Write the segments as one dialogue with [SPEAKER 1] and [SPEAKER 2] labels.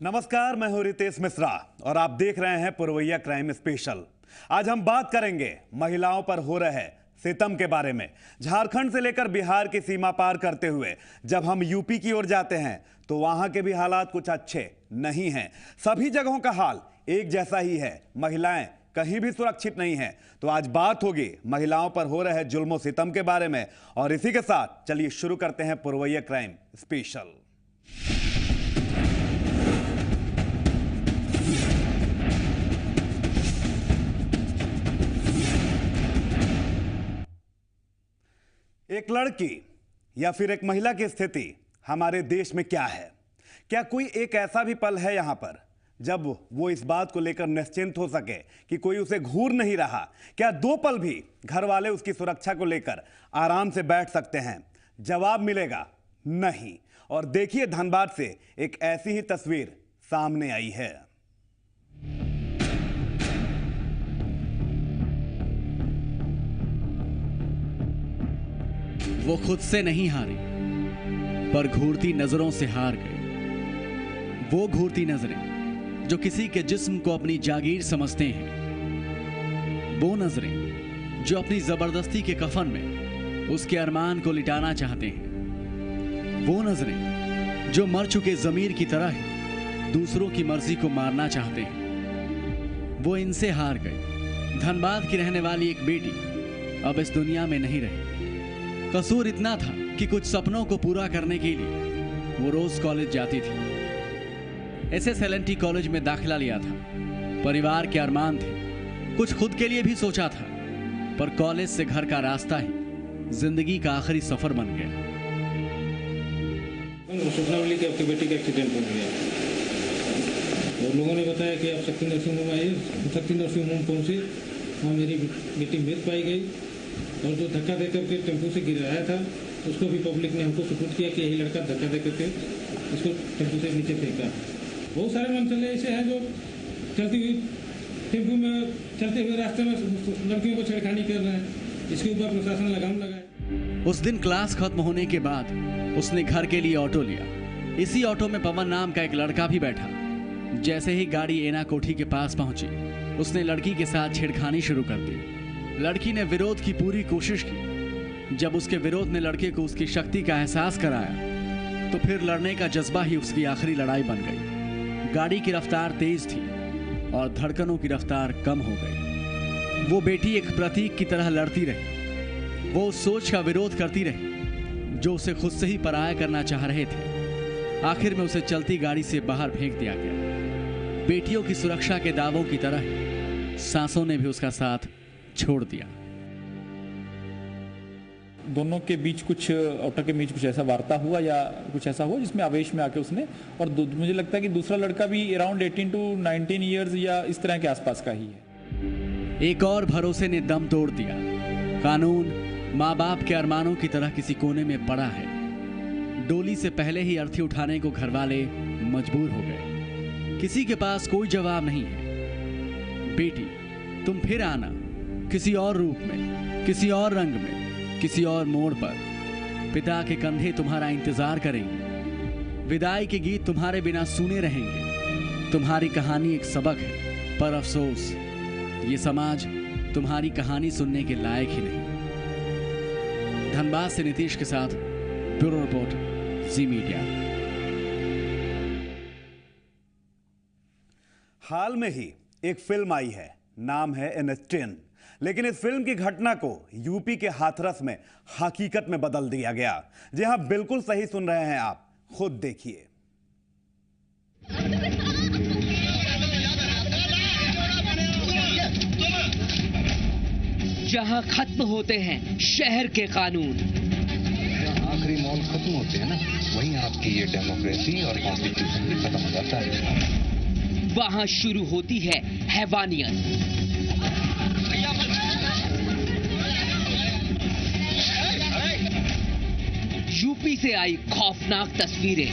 [SPEAKER 1] नमस्कार, मैं हूं रितेश मिश्रा और आप देख रहे हैं पुरवैया क्राइम स्पेशल। आज हम बात करेंगे महिलाओं पर हो रहे सितम के बारे में। झारखंड से लेकर बिहार की सीमा पार करते हुए जब हम यूपी की ओर जाते हैं तो वहां के भी हालात कुछ अच्छे नहीं हैं। सभी जगहों का हाल एक जैसा ही है, महिलाएं कहीं भी सुरक्षित नहीं हैं। तो आज बात होगी महिलाओं पर हो रहे जुल्म सितम के बारे में और इसी के साथ चलिए शुरू करते हैं पुरवैया क्राइम स्पेशल। एक लड़की या फिर एक महिला की स्थिति हमारे देश में क्या है? क्या कोई एक ऐसा भी पल है यहां पर जब वो इस बात को लेकर निश्चिंत हो सके कि कोई उसे घूर नहीं रहा? क्या दो पल भी घर वाले उसकी सुरक्षा को लेकर आराम से बैठ सकते हैं? जवाब मिलेगा नहीं। और देखिए, धनबाद से एक ऐसी ही तस्वीर सामने आई है।
[SPEAKER 2] वो खुद से नहीं हारी पर घूरती नजरों से हार गई। वो घूरती नजरें जो किसी के जिस्म को अपनी जागीर समझते हैं। वो नजरें जो अपनी जबरदस्ती के कफन में उसके अरमान को लिटाना चाहते हैं। वो नजरें जो मर चुके जमीर की तरह ही दूसरों की मर्जी को मारना चाहते हैं। वो इनसे हार गई। धनबाद की रहने वाली एक बेटी अब इस दुनिया में नहीं रही। कसूर इतना था कि कुछ सपनों को पूरा करने के लिए वो रोज कॉलेज जाती थी। SSLNT कॉलेज में दाखिला लिया था। परिवार के अरमान थे, कुछ खुद के लिए भी सोचा था, पर कॉलेज से घर का रास्ता ही जिंदगी का आखिरी सफर बन गया।
[SPEAKER 3] सूचना मिली कि आपकी बेटी का एक्सीडेंट हो गया और लोगों ने बताया कि आप शक्ति नर्सिंग होम आइए। शक्ति नर्सिंग होम पहुंचे, वहाँ मेरी बेटी मृत पाई गई और जो धक्का देकर के टेम्पो से गिराया था उसको भी पब्लिक ने हमको सपोर्ट किया कि यही लड़का धक्का देकर के इसको टेम्पो से नीचे फेंका। बहुत सारे मंचले ऐसे हैं जो चलती हुई टेम्पो में चलते हुए रास्ते में लड़कियों को छेड़खानी कर रहे हैं। इसके ऊपर प्रशासन लगाम लगाए।
[SPEAKER 2] उस दिन क्लास खत्म होने के बाद उसने घर के लिए ऑटो लिया। इसी ऑटो में पवन नाम का एक लड़का भी बैठा। जैसे ही गाड़ी एना कोठी के पास पहुंची, उसने लड़की के साथ छेड़खानी शुरू कर दी। लड़की ने विरोध की पूरी कोशिश की। जब उसके विरोध ने लड़के को उसकी शक्ति का एहसास कराया तो फिर लड़ने का जज्बा ही उसकी आखिरी लड़ाई बन गई। गाड़ी की रफ्तार तेज थी और धड़कनों की रफ्तार कम हो गई। वो बेटी एक प्रतीक की तरह लड़ती रही। वो उस सोच का विरोध करती रही जो उसे खुद से ही पराया करना चाह रहे थे। आखिर में उसे चलती गाड़ी से बाहर फेंक दिया गया। बेटियों की सुरक्षा के दावों की तरह सांसों ने भी उसका साथ छोड़ दिया।
[SPEAKER 4] दोनों के बीच कुछ ऑटो के बीच कुछ ऐसा वार्ता हुआ या कुछ ऐसा हुआ जिसमें आवेश में आके उसने और मुझे लगता है कि दूसरा लड़का भी अराउंड 18 to 19 ईयर्स या इस तरह के आसपास का ही है।
[SPEAKER 2] एक और भरोसे ने दम तोड़ दिया। कानून माँ बाप के अरमानों की तरह किसी कोने में पड़ा है। डोली से पहले ही अर्थी उठाने को घरवाले मजबूर हो गए। किसी के पास कोई जवाब नहीं है। बेटी, तुम फिर आना, किसी और रूप में, किसी और रंग में, किसी और मोड़ पर। पिता के कंधे तुम्हारा इंतजार करेंगे। विदाई के गीत तुम्हारे बिना सुने रहेंगे। तुम्हारी कहानी एक सबक है, पर अफसोस ये समाज तुम्हारी कहानी सुनने के लायक ही नहीं। धनबाद से नीतीश के साथ ब्यूरो रिपोर्ट, जी मीडिया।
[SPEAKER 1] हाल में ही एक फिल्म आई है, नाम है NH10। लेकिन इस फिल्म की घटना को यूपी के हाथरस में हकीकत में बदल दिया गया। जी हां, बिल्कुल सही सुन रहे हैं आप, खुद देखिए।
[SPEAKER 5] जहां खत्म होते हैं शहर के कानून,
[SPEAKER 6] आखिरी मॉल खत्म होते हैं ना, वहीं आपकी ये डेमोक्रेसी और कॉन्स्टिट्यूशन भी खत्म हो जाता है।
[SPEAKER 5] वहां शुरू होती है हैवानियत। यूपी से आई खौफनाक तस्वीरें।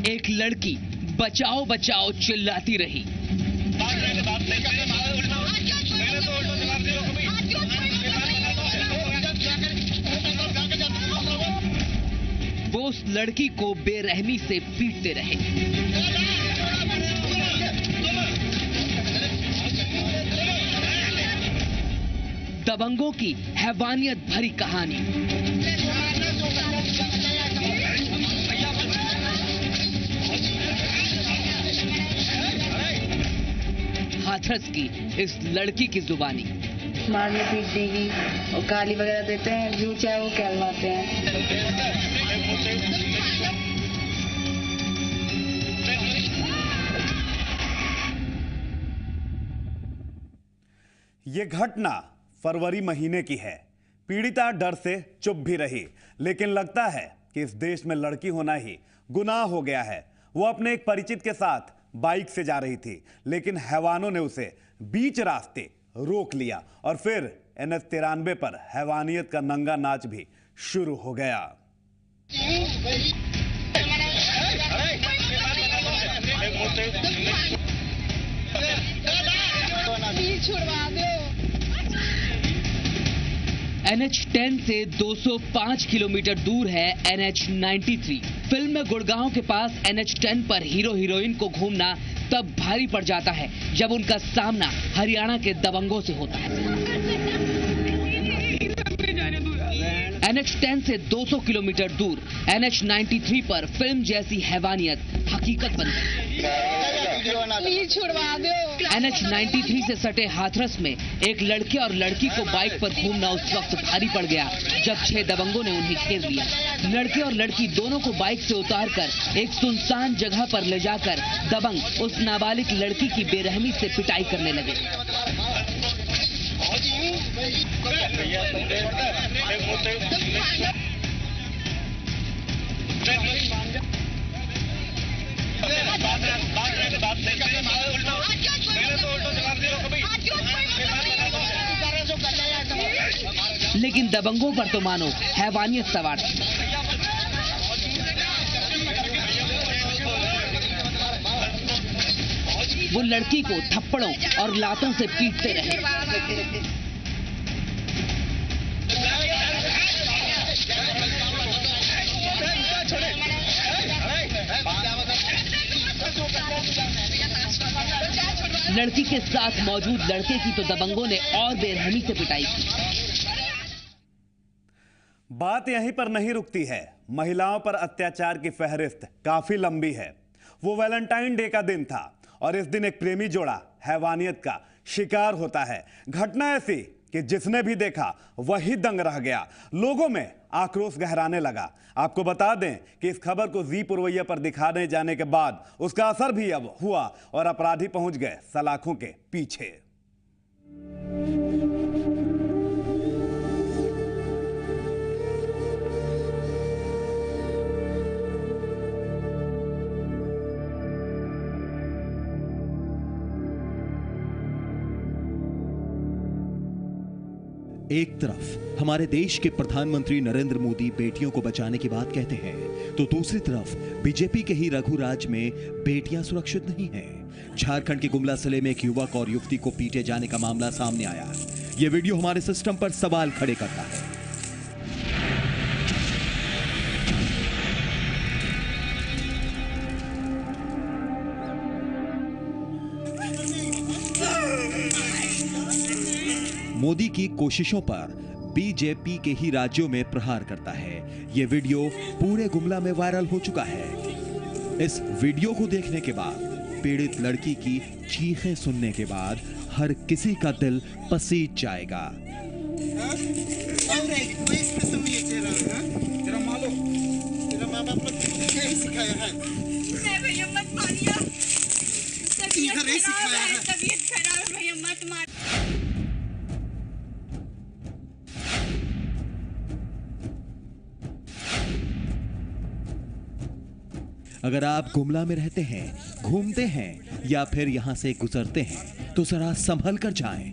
[SPEAKER 5] एक लड़की बचाओ बचाओ चिल्लाती रही। वो उस लड़की को बेरहमी से पीटते रहे। दबंगों की हैवानियत भरी कहानी। हाथरस की इस लड़की की जुबानी।
[SPEAKER 7] मारने पीट देगी और गाली वगैरह देते हैं, जो चाहे वो कहलवाते हैं।
[SPEAKER 1] ये घटना फरवरी महीने की है। पीड़िता डर से चुप भी रही, लेकिन लगता है कि इस देश में लड़की होना ही गुनाह हो गया है। वो अपने एक परिचित के साथ बाइक से जा रही थी, लेकिन हैवानों ने उसे बीच रास्ते रोक लिया और फिर NH 93 पर हैवानियत का नंगा नाच भी शुरू हो गया।
[SPEAKER 5] NH 10 से 205 किलोमीटर दूर है NH 93। फिल्म में गुड़गांव के पास NH 10 पर हीरो हीरोइन को घूमना तब भारी पड़ जाता है जब उनका सामना हरियाणा के दबंगों से होता है। NH 10 से 200 किलोमीटर दूर NH 93 पर फिल्म जैसी हैवानियत हकीकत बन गई। NH 93 से सटे हाथरस में एक लड़के और लड़की को बाइक पर घूमना उस वक्त भारी पड़ गया जब 6 दबंगों ने उन्हें घेर लिया। लड़के और लड़की दोनों को बाइक से उतारकर एक सुनसान जगह पर ले जाकर दबंग उस नाबालिग लड़की की बेरहमी से पिटाई करने लगे। लेकिन दबंगों पर तो मानो हैवानियत सवार थी। वो लड़की को थप्पड़ों और लातों से पीटते रहे। लड़की के साथ मौजूद लड़के की तो दबंगों ने और बेरहमी से पिटाई की।
[SPEAKER 1] बात यहीं पर नहीं रुकती है। महिलाओं पर अत्याचार की फहरिस्त काफी लंबी है। वो वैलेंटाइन डे का दिन था और इस दिन एक प्रेमी जोड़ा हैवानियत का शिकार होता है। घटना ऐसी कि जिसने भी देखा वही दंग रह गया। लोगों में आक्रोश गहराने लगा। आपको बता दें कि इस खबर को जी पुरवैया पर दिखाने जाने के बाद उसका असर भी अब हुआ और अपराधी पहुंच गए सलाखों के पीछे।
[SPEAKER 8] एक तरफ हमारे देश के प्रधानमंत्री नरेंद्र मोदी बेटियों को बचाने की बात कहते हैं, तो दूसरी तरफ बीजेपी के ही रघुराज में बेटियां सुरक्षित नहीं हैं। झारखंड के गुमला जिले में एक युवक और युवती को पीटे जाने का मामला सामने आया। यह वीडियो हमारे सिस्टम पर सवाल खड़े करता है। मोदी की कोशिशों पर बीजेपी के ही राज्यों में प्रहार करता है। यह वीडियो पूरे गुमला में वायरल हो चुका है। इस वीडियो को देखने के बाद, पीड़ित लड़की की चीखें सुनने के बाद हर किसी का दिल पसीज जाएगा। अगर आप गुमला में रहते हैं, घूमते हैं या फिर यहां से गुजरते हैं तो जरा संभल कर जाएं।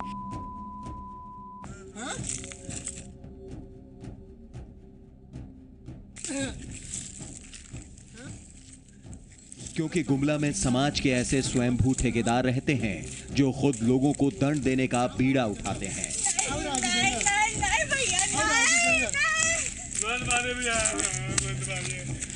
[SPEAKER 8] क्योंकि गुमला में समाज के ऐसे स्वयंभू ठेकेदार रहते हैं जो खुद लोगों को दंड देने का बीड़ा उठाते हैं।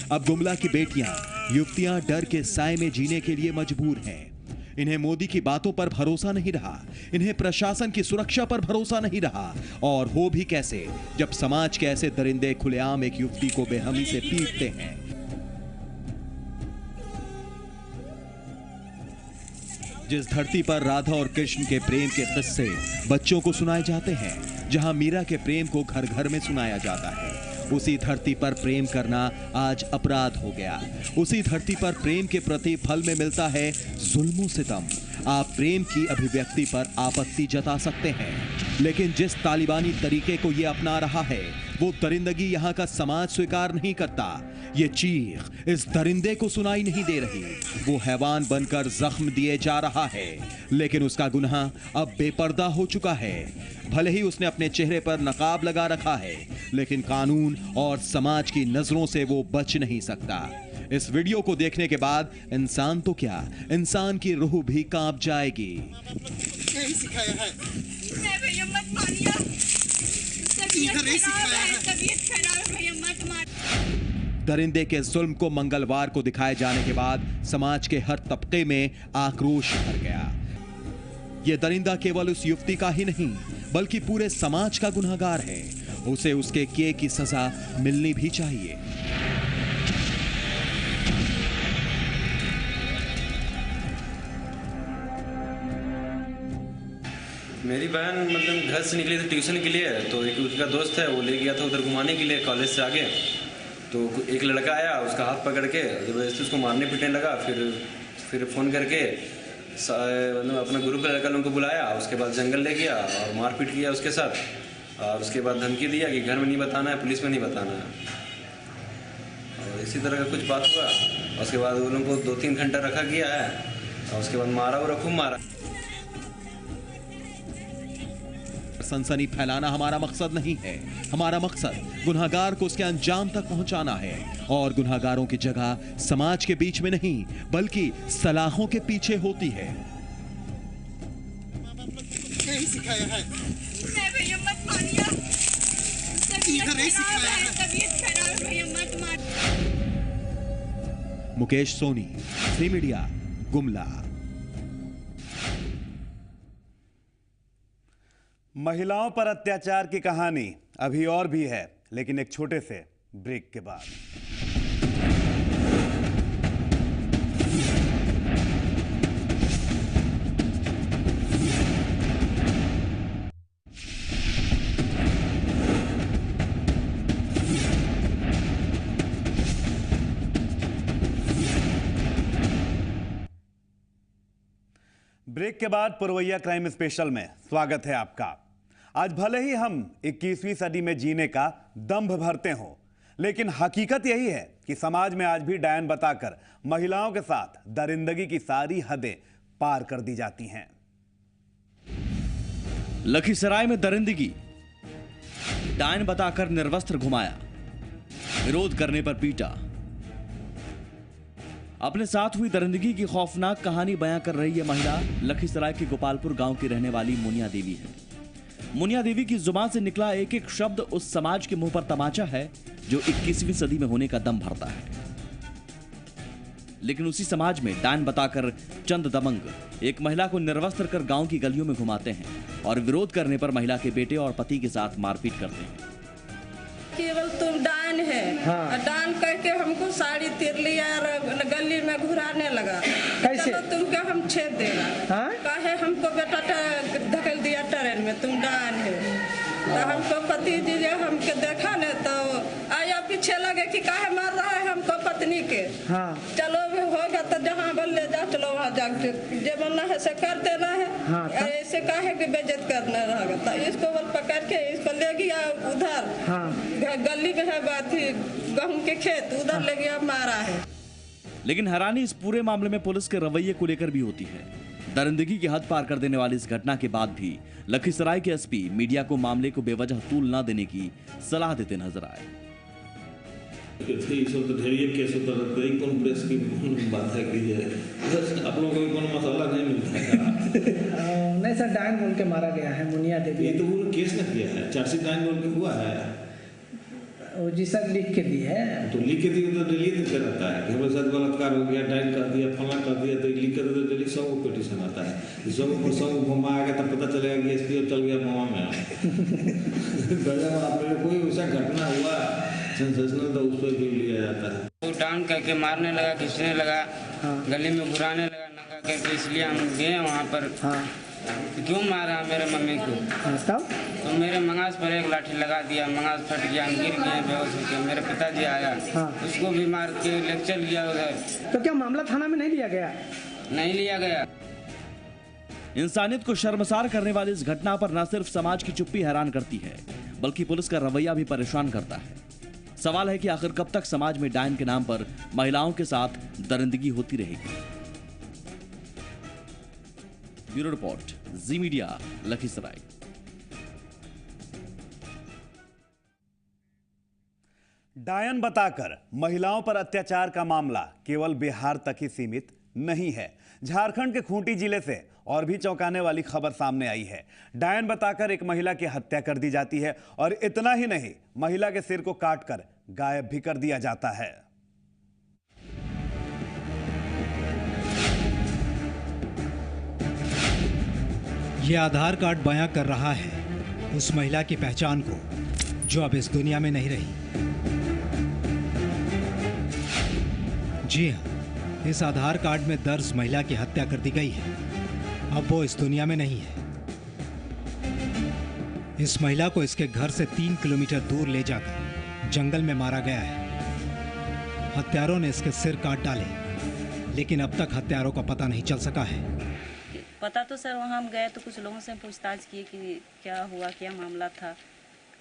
[SPEAKER 8] अब गुमला की बेटियां, युवतियां डर के साए में जीने के लिए मजबूर हैं। इन्हें मोदी की बातों पर भरोसा नहीं रहा, इन्हें प्रशासन की सुरक्षा पर भरोसा नहीं रहा, और हो भी कैसे जब समाज के ऐसे दरिंदे खुलेआम एक युवती को बेरहमी से पीटते हैं। जिस धरती पर राधा और कृष्ण के प्रेम के किस्से बच्चों को सुनाए जाते हैं, जहां मीरा के प्रेम को घर घर में सुनाया जाता है, उसी धरती पर प्रेम करना आज अपराध हो गया। उसी धरती पर प्रेम के प्रति फल में मिलता है जुल्म सितम। आप प्रेम की अभिव्यक्ति पर आपत्ति जता सकते हैं, लेकिन जिस तालिबानी तरीके को ये अपना रहा है, वो दरिंदगी यहाँ का समाज स्वीकार नहीं करता। ये चीख इस दरिंदे को सुनाई नहीं दे रही। वो हैवान बनकर जख्म दिए जा रहा है, लेकिन उसका गुनाह अब बेपर्दा हो चुका है। भले ही उसने अपने चेहरे पर नकाब लगा रखा है, लेकिन कानून और समाज की नजरों से वो बच नहीं सकता। इस वीडियो को देखने के बाद इंसान तो क्या, इंसान की रूह भी कांप जाएगी।
[SPEAKER 9] नहीं सिखाया है। नहीं भैया मत मारिए। तबीयत खराब है भैया मत मार।
[SPEAKER 8] दरिंदे के जुल्म को मंगलवार को दिखाए जाने के बाद समाज के हर तबके में आक्रोश भर गया। ये दरिंदा केवल उस युवती का ही नहीं, बल्कि पूरे समाज का गुनहगार है। उसे उसके किए की सजा मिलनी भी चाहिए।
[SPEAKER 10] मेरी बहन मतलब घर से निकली थी ट्यूशन के लिए, तो एक उसका दोस्त है वो ले गया था उधर घुमाने के लिए कॉलेज से आगे। तो एक लड़का आया, उसका हाथ पकड़ के जबरदस्ती उसको मारने पीटने लगा। फिर फ़ोन करके मतलब अपना गुरु का लड़का लोगों को बुलाया। उसके बाद जंगल ले गया और मारपीट किया उसके साथ, और उसके बाद धमकी दिया कि घर में नहीं बताना है, पुलिस में नहीं बताना है। और इसी तरह का कुछ बात हुआ। उसके बाद उन लोगों को 2-3 घंटा रखा गया है, और उसके बाद मारा और खूब मारा।
[SPEAKER 8] सनसनी फैलाना हमारा मकसद नहीं है। हमारा मकसद गुनहगार को उसके अंजाम तक पहुंचाना है, और गुनहगारों की जगह समाज के बीच में नहीं, बल्कि सलाखों के पीछे होती है।
[SPEAKER 9] नहीं सिखाया है। नहीं भैया मत मारिए। तबीयत खराब है भैया मत मार।
[SPEAKER 8] Mukesh Soni, C media, Gumla.
[SPEAKER 1] महिलाओं पर अत्याचार की कहानी अभी और भी है, लेकिन एक छोटे से ब्रेक के बाद। ब्रेक के बाद पुरवैया क्राइम स्पेशल में स्वागत है आपका। आज भले ही हम 21वीं सदी में जीने का दंभ भरते हों, लेकिन हकीकत यही है कि समाज में आज भी डायन बताकर महिलाओं के साथ दरिंदगी की सारी हदें पार कर दी जाती हैं।
[SPEAKER 2] लखीसराय में दरिंदगी, डायन बताकर निर्वस्त्र घुमाया, विरोध करने पर पीटा। अपने साथ हुई दरिंदगी की खौफनाक कहानी बयां कर रही है महिला लखीसराय के गोपालपुर गांव की रहने वाली मुनिया देवी है। मुनिया देवी की जुबान से निकला एक एक शब्द उस समाज के मुंह पर तमाचा है जो 21वीं सदी में होने का दम भरता है। लेकिन उसी समाज में डायन बताकर चंद दबंग एक महिला को निर्वस्त्र कर गांव की गलियों में घुमाते हैं और विरोध करने पर महिला के बेटे और पति के साथ मारपीट करते हैं।
[SPEAKER 11] केवल तुम डायन है, हाँ। डायन करके हमको साड़ी तिर लिया और गली में घुराने लगा। कैसे? चलो तुमको हम छेद देगा, हाँ? काहे हमको बेटा धकेल दिया ट्रेन में, तुम डायन है। तो हमको पति जी हमके देखा न तो आया पीछे लगे कि काहे मार रहा है हमको पत्नी के, हाँ। चलो होगा तो जहाँ बल ले जा, चलो वहाँ जाके जे बनना है से कर देना है, हाँ। ऐसे काहे की बेइज्जत करना रहेगा। तो इसको बल पकड़ के इसको ले गया उधर, हाँ। गली में है बात ही गेहूं के खेत, उधर ले गया मारा है।
[SPEAKER 2] लेकिन हैरानी इस पूरे मामले में पुलिस के रवैये को लेकर भी होती है। दरिंदगी की हद पार कर देने वाली इस घटना के बाद भी लखीसराय के एसपी मीडिया को मामले को बेवजह तूल न देने की सलाह देते नजर आए।
[SPEAKER 3] आप लोगों को कोई मसाला नहीं मिलता है।
[SPEAKER 12] नहीं सर, डायन बोल के मारा गया है मुनिया देवी।
[SPEAKER 3] ये तो वो केस न किया है, चार्जशीट डायन बोल के हुआ है।
[SPEAKER 12] वो जी सर लिख के दिए है।
[SPEAKER 3] तो लिख के दिए तो डिलीट नहीं करता है, हमारे साथ बलात्कार हो गया, डायल कर दिया, फला कर दिया, तो लिख के तो डिलीट 100 पिटीशन आता है, 100 घुमा आएगा तब पता चलेगा कि एसपी चल गया मामा में। आपने कोई ऐसा घटना हुआ सेंसेशनल तो उस पर भी लिया जाता है।
[SPEAKER 13] वो डांग करके मारने लगा, खींचने लगा, गले में घुराने लगा, नंगा करके, इसलिए हम गए वहाँ पर। क्यों मारा मेरे मम्मी को? तो मेरे मंगास पर एक लाठी लगा दिया, मंगास फट गया, हम गिर गए बेहोश होकर। मेरे पिताजी आया, उसको भी मार के लेक्चर लिया उधर।
[SPEAKER 12] तो क्या मामला थाना में नहीं लिया गया?
[SPEAKER 13] नहीं लिया गया।
[SPEAKER 2] इंसानियत को शर्मसार करने वाली इस घटना पर न सिर्फ समाज की चुप्पी हैरान करती है, बल्कि पुलिस का रवैया भी परेशान करता है। सवाल है कि आखिर कब तक समाज में डायन के नाम पर महिलाओं के साथ दरिंदगी होती रहेगी। ब्यूरो रिपोर्ट, जी मीडिया, लखीसराय।
[SPEAKER 1] डायन बताकर महिलाओं पर अत्याचार का मामला केवल बिहार तक ही सीमित नहीं है। झारखंड के खूंटी जिले से और भी चौंकाने वाली खबर सामने आई है। डायन बताकर एक महिला की हत्या कर दी जाती है और इतना ही नहीं, महिला के सिर को काटकर गायब भी कर दिया जाता है।
[SPEAKER 14] यह आधार कार्ड बयां कर रहा है उस महिला की पहचान को जो अब इस दुनिया में नहीं रही। जी हां, इस आधार कार्ड में दर्ज महिला की हत्या कर दी गई है। अब वो इस दुनिया में नहीं है। इस महिला को इसके घर से 3 किलोमीटर दूर ले जाकर जंगल में मारा गया है। हत्यारों ने इसके सिर काट डाले, लेकिन अब तक हत्यारों का पता नहीं चल सका है।
[SPEAKER 15] पता तो सर वहाँ हम गए तो कुछ लोगों से पूछताछ किए कि क्या हुआ, क्या मामला था,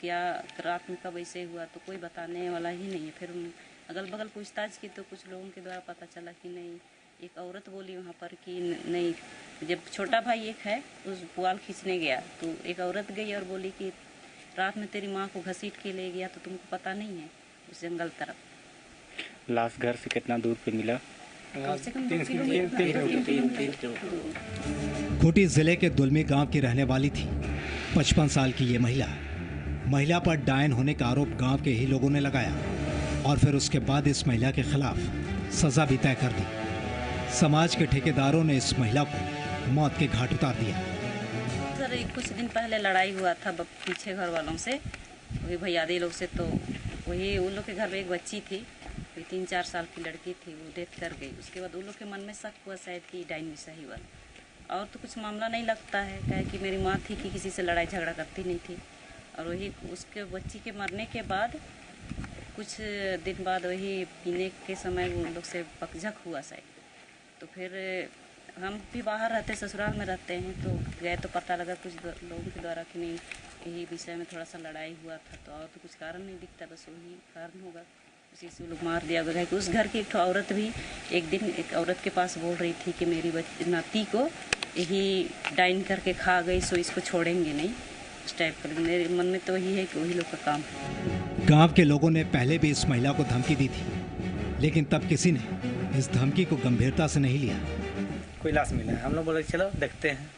[SPEAKER 15] क्या रात में कब ऐसे हुआ, तो कोई बताने वाला ही नहीं है। फिर अगल बगल पूछताछ की तो कुछ लोगों के द्वारा पता चला कि नहीं, एक औरत बोली वहाँ पर कि नहीं, जब छोटा भाई एक है उस पुआल खींचने गया तो एक औरत गई और बोली कि रात में तेरी माँ को घसीट के ले गया तो तुमको पता नहीं है, उस जंगल तरफ।
[SPEAKER 16] लाश घर से कितना दूर पे मिला?
[SPEAKER 15] कम से कम 3 किलोमीटर।
[SPEAKER 14] खूंटी जिले के दुलमी गांव की रहने वाली थी 55 साल की ये महिला पर डायन होने का आरोप गांव के ही लोगों ने लगाया और फिर उसके बाद इस महिला के खिलाफ सजा भी तय कर दी। समाज के ठेकेदारों ने इस महिला को मौत के घाट उतार दिया।
[SPEAKER 15] सर कुछ दिन पहले लड़ाई हुआ था पीछे घर वालों से, वही भैयादी लोग से। तो वही उन लोग के घर में एक बच्ची थी, 3-4 साल की लड़की थी, वो डेथ कर गई। उसके बाद उन लोग के मन में शक हुआ शायद कि डायन भी सही हुआ। और तो कुछ मामला नहीं लगता है, क्या कि मेरी माँ थी कि किसी से लड़ाई झगड़ा करती नहीं थी। और वही उसके बच्ची के मरने के बाद कुछ दिन बाद वही पीने के समय उन लोग से पकझक हुआ शायद। तो फिर हम भी बाहर रहते, ससुराल में रहते हैं, तो गए तो पता लगा कुछ लोगों के द्वारा कि नहीं यही विषय में थोड़ा सा लड़ाई हुआ था। तो और तो कुछ कारण नहीं दिखता, बस वही कारण होगा, उसी से लोग मार दिया गया। कि उस घर की एक औरत भी एक दिन एक औरत के पास बोल रही थी कि मेरी नाती को यही डाइन करके खा गई, सो इसको छोड़ेंगे नहीं, इस टाइप का। मेरे मन में तो वही है कि वही लोग का काम है।
[SPEAKER 14] गांव के लोगों ने पहले भी इस महिला को धमकी दी थी, लेकिन तब किसी ने इस धमकी को गंभीरता से नहीं लिया।
[SPEAKER 17] कोई लाश मिला है, हम लोग बोले चलो देखते हैं,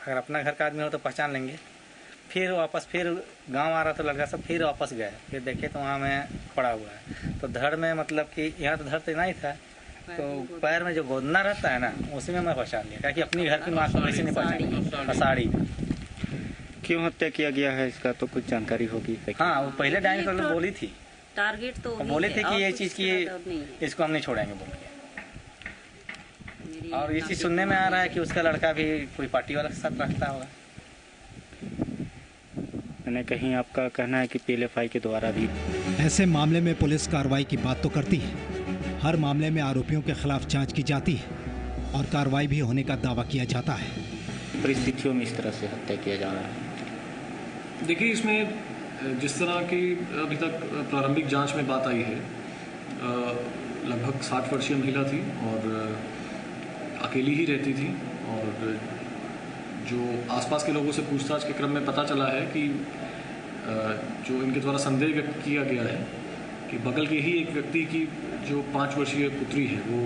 [SPEAKER 17] अगर अपना घर का आदमी हो तो पहचान लेंगे। फिर वापस फिर गांव आ रहा तो लड़का सब फिर वापस गए, फिर देखे तो वहाँ में पड़ा हुआ है। तो धड़ में मतलब कि यहाँ तो धड़ तो नहीं था, तो पैर में जो गोदना रहता है ना, उसी में मैं पहचान लिया, क्योंकि अपनी घर की माँ को वैसे नहीं पहचान। साड़ी
[SPEAKER 16] क्यों हत्या किया गया है इसका तो कुछ जानकारी होगी?
[SPEAKER 17] हाँ, वो पहले डायन कर बोली थी,
[SPEAKER 15] टारगेट तो
[SPEAKER 17] बोले थे कि ये चीज़ की इसको हम नहीं छोड़ेंगे बोल के। और ये चीज़ सुनने में आ रहा है कि उसका लड़का भी कोई पार्टी वाला के साथ रखता होगा।
[SPEAKER 16] मैंने कहीं आपका कहना है कि PLFI के द्वारा भी
[SPEAKER 14] ऐसे मामले में पुलिस कार्रवाई की बात तो करती है। हर मामले में आरोपियों के खिलाफ जांच की जाती है और कार्रवाई भी होने का दावा किया जाता है।
[SPEAKER 16] परिस्थितियों में इस तरह से हत्या किया जा रहा है।
[SPEAKER 18] देखिए, इसमें जिस तरह की अभी तक प्रारंभिक जांच में बात आई है, लगभग 60 वर्षीय महिला थी और अकेली ही रहती थी। और जो आसपास के लोगों से पूछताछ के क्रम में पता चला है कि जो इनके द्वारा संदेह व्यक्त किया गया है कि बगल के ही एक व्यक्ति की जो 5 वर्षीय पुत्री है, वो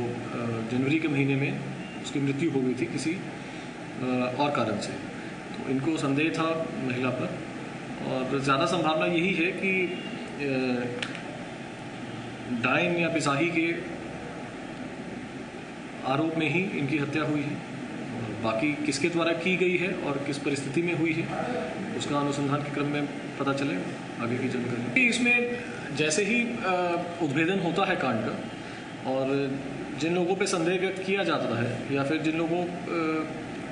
[SPEAKER 18] जनवरी के महीने में उसकी मृत्यु हो गई थी किसी और कारण से। तो इनको संदेह था महिला पर, और ज़्यादा संभावना यही है कि डायन या पिसाही के आरोप में ही इनकी हत्या हुई है। बाकी किसके द्वारा की गई है और किस परिस्थिति में हुई है उसका अनुसंधान के क्रम में पता चलेगा, आगे की जानकारी। इसमें जैसे ही उद्भेदन होता है कांड का और जिन लोगों पे संदेह व्यक्त किया जाता है या फिर जिन लोगों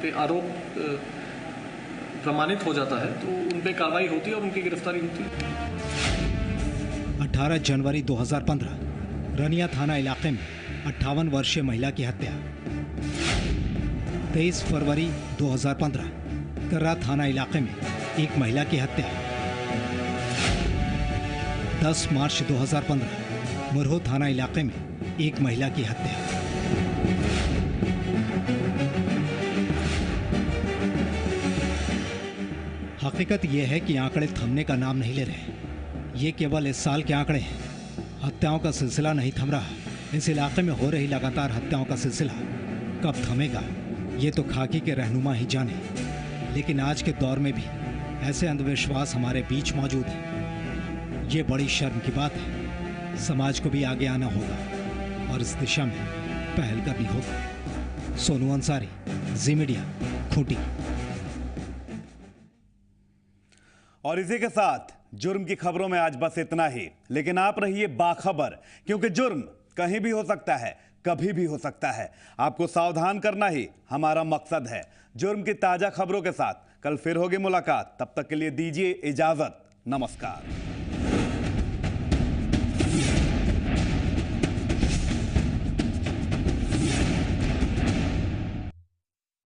[SPEAKER 18] पे आरोप प्रमाणित हो जाता है तो उन पे कार्रवाई होती है और उनकी गिरफ्तारी होती है।
[SPEAKER 14] 18 जनवरी 2015 रनिया थाना इलाके में 58 वर्षीय महिला की हत्या। 23 फरवरी 2015 कर्रा थाना इलाके में एक महिला की हत्या। 10 मार्च 2015 मुरहो थाना इलाके में एक महिला की हत्या। हकीकत यह है कि आंकड़े थमने का नाम नहीं ले रहे। ये केवल इस साल के आंकड़े हैं। हत्याओं का सिलसिला नहीं थम रहा। इस इलाके में हो रही लगातार हत्याओं का सिलसिला कब थमेगा ये तो खाकी के रहनुमा ही जाने। लेकिन आज के दौर में भी ऐसे अंधविश्वास हमारे बीच मौजूद हैं। ये बड़ी शर्म की बात है। समाज को भी आगे आना होगा और इस दिशा में पहल करनी होगी। सोनू अंसारी, जी मीडिया, खूंटी।
[SPEAKER 1] और इसी के साथ जुर्म की खबरों में आज बस इतना ही। लेकिन आप रहिए बाखबर, क्योंकि जुर्म कहीं भी हो सकता है, कभी भी हो सकता है। आपको सावधान करना ही हमारा मकसद है। जुर्म की ताजा खबरों के साथ कल फिर होगी मुलाकात। तब तक के लिए दीजिए इजाजत। नमस्कार।